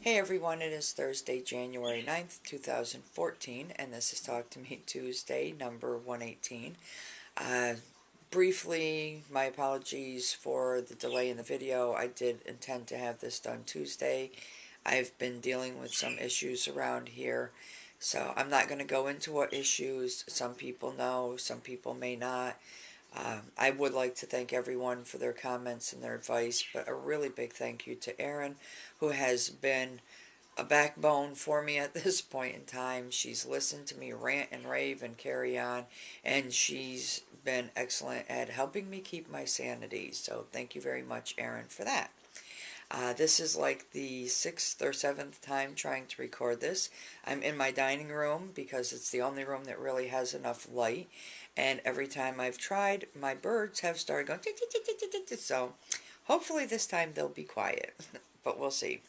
Hey everyone, it is Thursday, January 9th, 2014, and this is Talk to Me Tuesday, number 118. Uh, Briefly, my apologies for the delay in the video. I did intend to have this done Tuesday. I've been dealing with some issues around here, so I'm not going to go into what issues. Some people know, some people may not. I would like to thank everyone for their comments and their advice, but a really big thank you to Erin, who has been a backbone for me at this point in time. She's listened to me rant and rave and carry on, and she's been excellent at helping me keep my sanity. So thank you very much, Erin, for that. This is like the sixth or seventh time trying to record this. I'm in my dining room because it's the only room that really has enough light. And every time I've tried, my birds have started going tick, tick, tick, tick, tick, tick. So hopefully this time they'll be quiet, but we'll see.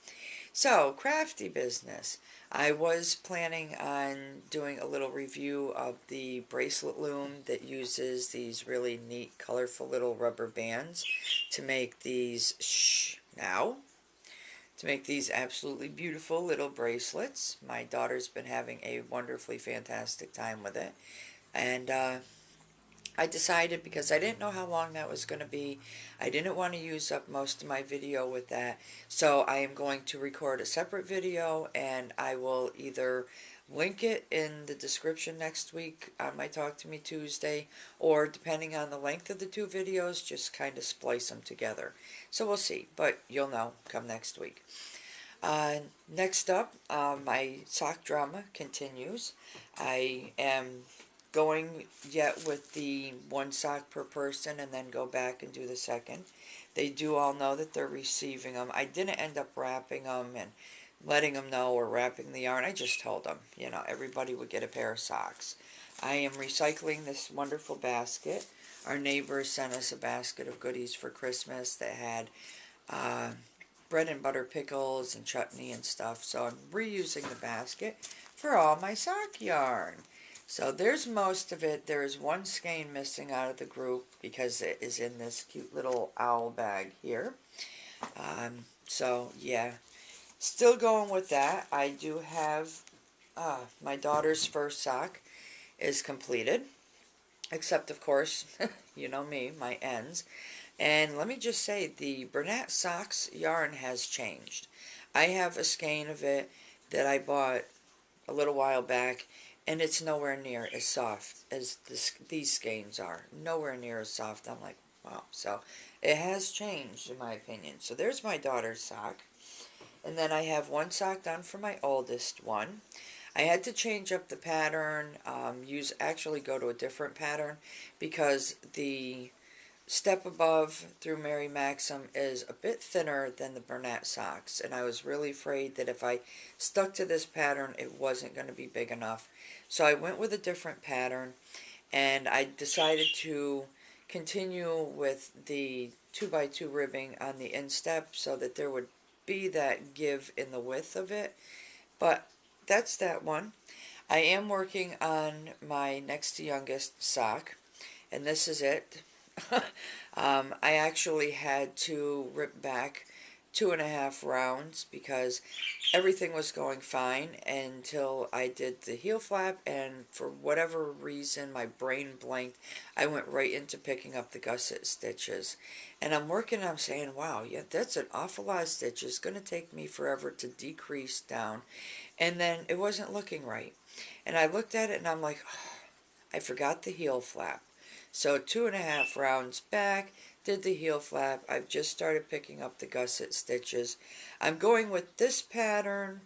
So, crafty business. I was planning on doing a little review of the bracelet loom that uses these really neat, colorful little rubber bands to make these, to make these absolutely beautiful little bracelets. My daughter's been having a wonderfully fantastic time with it. And I decided, because I didn't know how long that was going to be, I didn't want to use up most of my video with that, so I am going to record a separate video, and I will either link it in the description next week on my Talk to Me Tuesday, or depending on the length of the two videos, just kind of splice them together. So we'll see, but you'll know come next week. Next up, my sock drama continues. I am going yet with the one sock per person and then go back and do the second. They do all know that they're receiving them. I didn't end up wrapping them and letting them know or wrapping the yarn. I just told them, everybody would get a pair of socks. I am recycling this wonderful basket. Our neighbors sent us a basket of goodies for Christmas that had bread and butter pickles and chutney and stuff. So I'm reusing the basket for all my sock yarn. So there's most of it. There is one skein missing out of the group because it is in this cute little owl bag here. So yeah, still going with that. I do have my daughter's first sock is completed, except of course, you know me, my ends. And let me just say, the Bernat Socks yarn has changed. I have a skein of it that I bought a little while back, and it's nowhere near as soft as these skeins are. Nowhere near as soft. I'm like, wow. So it has changed, in my opinion. So there's my daughter's sock. And then I have one sock done for my oldest one. I had to change up the pattern, actually go to a different pattern, because the step above through Mary Maxim is a bit thinner than the Bernat socks, and I was really afraid that if I stuck to this pattern it wasn't going to be big enough. So I went with a different pattern, and I decided to continue with the 2x2 ribbing on the instep so that there would be that give in the width of it. But that's that one. I am working on my next to youngest sock, and this is it. I actually had to rip back 2.5 rounds because everything was going fine until I did the heel flap, and for whatever reason my brain blanked. I went right into picking up the gusset stitches, and I'm saying, wow, yeah, that's an awful lot of stitches. It's going to take me forever to decrease down, and then it wasn't looking right, and I looked at it and I'm like, oh, I forgot the heel flap. So 2.5 rounds back, did the heel flap. I've just started picking up the gusset stitches. I'm going with this pattern,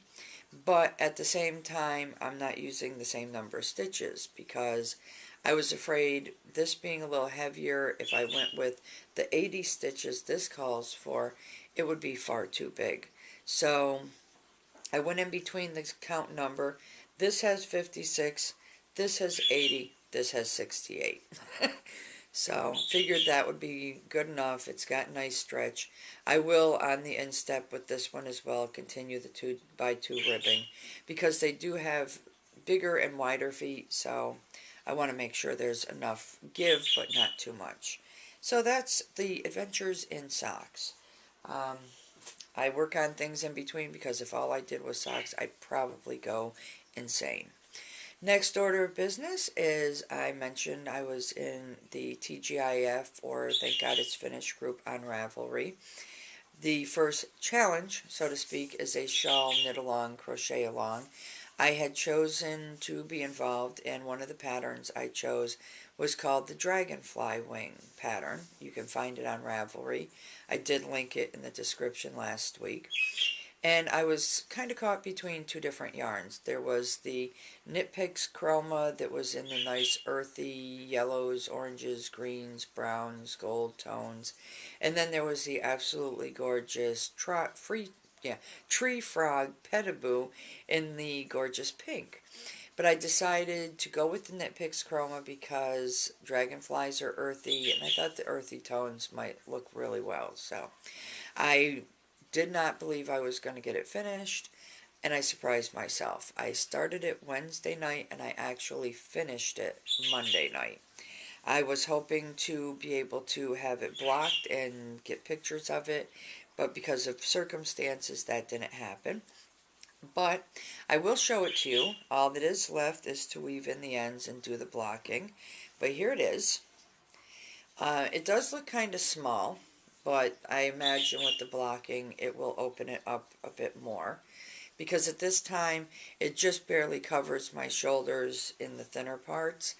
but at the same time I'm not using the same number of stitches because I was afraid, this being a little heavier, if I went with the 80 stitches this calls for, it would be far too big. So I went in between the count number. This has 56, this has 80, this has 68. So figured that would be good enough. It's got nice stretch. I will, on the instep with this one as well, continue the 2x2 ribbing because they do have bigger and wider feet, so I want to make sure there's enough give but not too much. So that's the adventures in socks. I work on things in between because if all I did was socks, I'd probably go insane. Next order of business is I mentioned I was in the TGIF, or Thank God It's Finished group on Ravelry. The first challenge, so to speak, is a shawl knit along, crochet along. I had chosen to be involved, and one of the patterns I chose was called the Dragonfly Wing pattern. You can find it on Ravelry. I did link it in the description last week. And I was kind of caught between two different yarns. There was the Knit Picks Chroma that was in the nice earthy yellows, oranges, greens, browns, gold tones. And then there was the absolutely gorgeous Tree Frog Petaboo in the gorgeous pink. But I decided to go with the Knit Picks Chroma because dragonflies are earthy, and I thought the earthy tones might look really well. So I did not believe I was going to get it finished, and I surprised myself. I started it Wednesday night, and I actually finished it Monday night. I was hoping to be able to have it blocked and get pictures of it, but because of circumstances, that didn't happen. But I will show it to you. All that is left is to weave in the ends and do the blocking. But here it is. It does look kind of small, but I imagine with the blocking it will open it up a bit more, because at this time it just barely covers my shoulders in the thinner parts.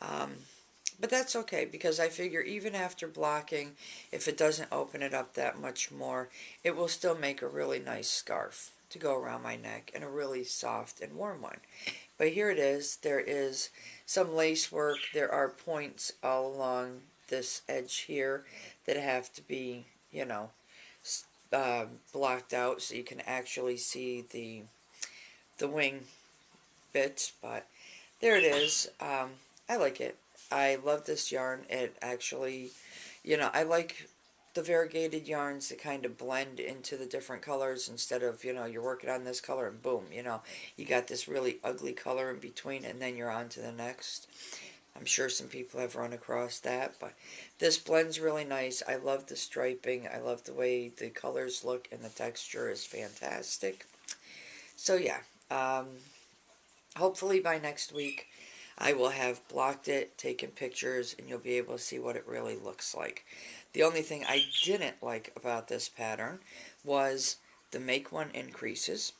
But that's okay, because I figure even after blocking, if it doesn't open it up that much more, it will still make a really nice scarf to go around my neck, and a really soft and warm one. But here it is. There is some lace work. There are points all along this edge here that have to be, blocked out so you can actually see the wing bits. But there it is. I like it. I love this yarn. It actually, I like the variegated yarns that kind of blend into the different colors, instead of, you're working on this color and boom, you got this really ugly color in between and then you're on to the next. I'm sure some people have run across that, but this blends really nice. I love the striping. I love the way the colors look, and the texture is fantastic. So yeah, hopefully by next week I will have blocked it, taken pictures, and you'll be able to see what it really looks like. The only thing I didn't like about this pattern was the make one increases.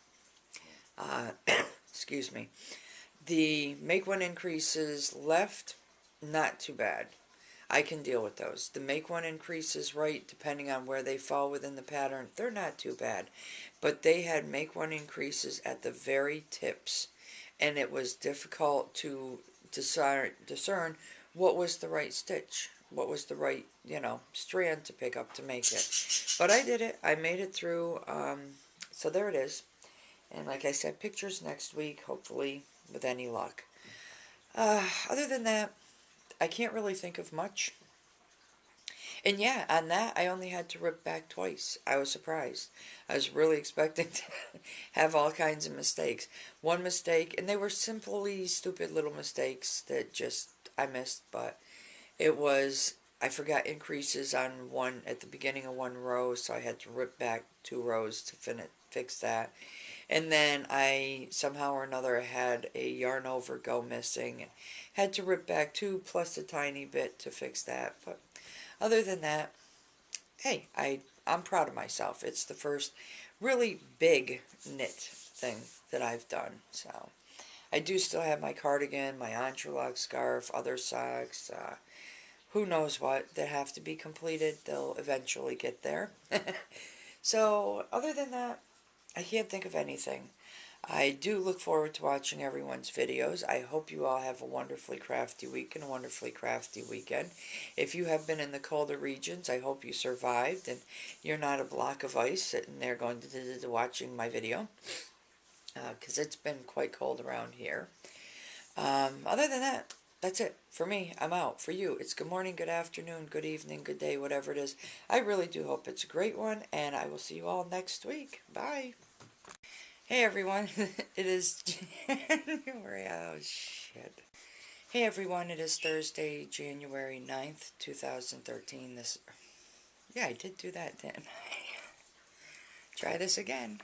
Excuse me. The make one increases left, not too bad. I can deal with those. The make one increases right, depending on where they fall within the pattern, they're not too bad. But they had make one increases at the very tips, and it was difficult to discern what was the right stitch, what was the right, strand to pick up to make it. But I did it. I made it through. So there it is. And like I said, pictures next week, hopefully with any luck. Other than that, I can't really think of much. And yeah, on that, I only had to rip back twice. I was surprised. I was really expecting to have all kinds of mistakes. One mistake, and they were simply stupid little mistakes that just I missed, but it was, I forgot increases on one at the beginning of one row, so I had to rip back 2 rows to fix that. And then I somehow or another had a yarn over go missing, and had to rip back 2 plus a tiny bit to fix that. But other than that, hey, I'm proud of myself. It's the first really big knit thing that I've done. So I do still have my cardigan, my entrelac scarf, other socks, who knows what that have to be completed. They'll eventually get there. So other than that, I can't think of anything. I do look forward to watching everyone's videos. I hope you all have a wonderfully crafty week and a wonderfully crafty weekend. If you have been in the colder regions, I hope you survived and you're not a block of ice sitting there going to watching my video, because it's been quite cold around here. Other than that, that's it. For me, I'm out. For you, it's good morning, good afternoon, good evening, good day, whatever it is. I really do hope it's a great one, and I will see you all next week. Bye. Hey everyone, it is January, oh shit. Hey everyone, it is Thursday, January 9th, 2013. Yeah, I did do that, didn't I? Try this again.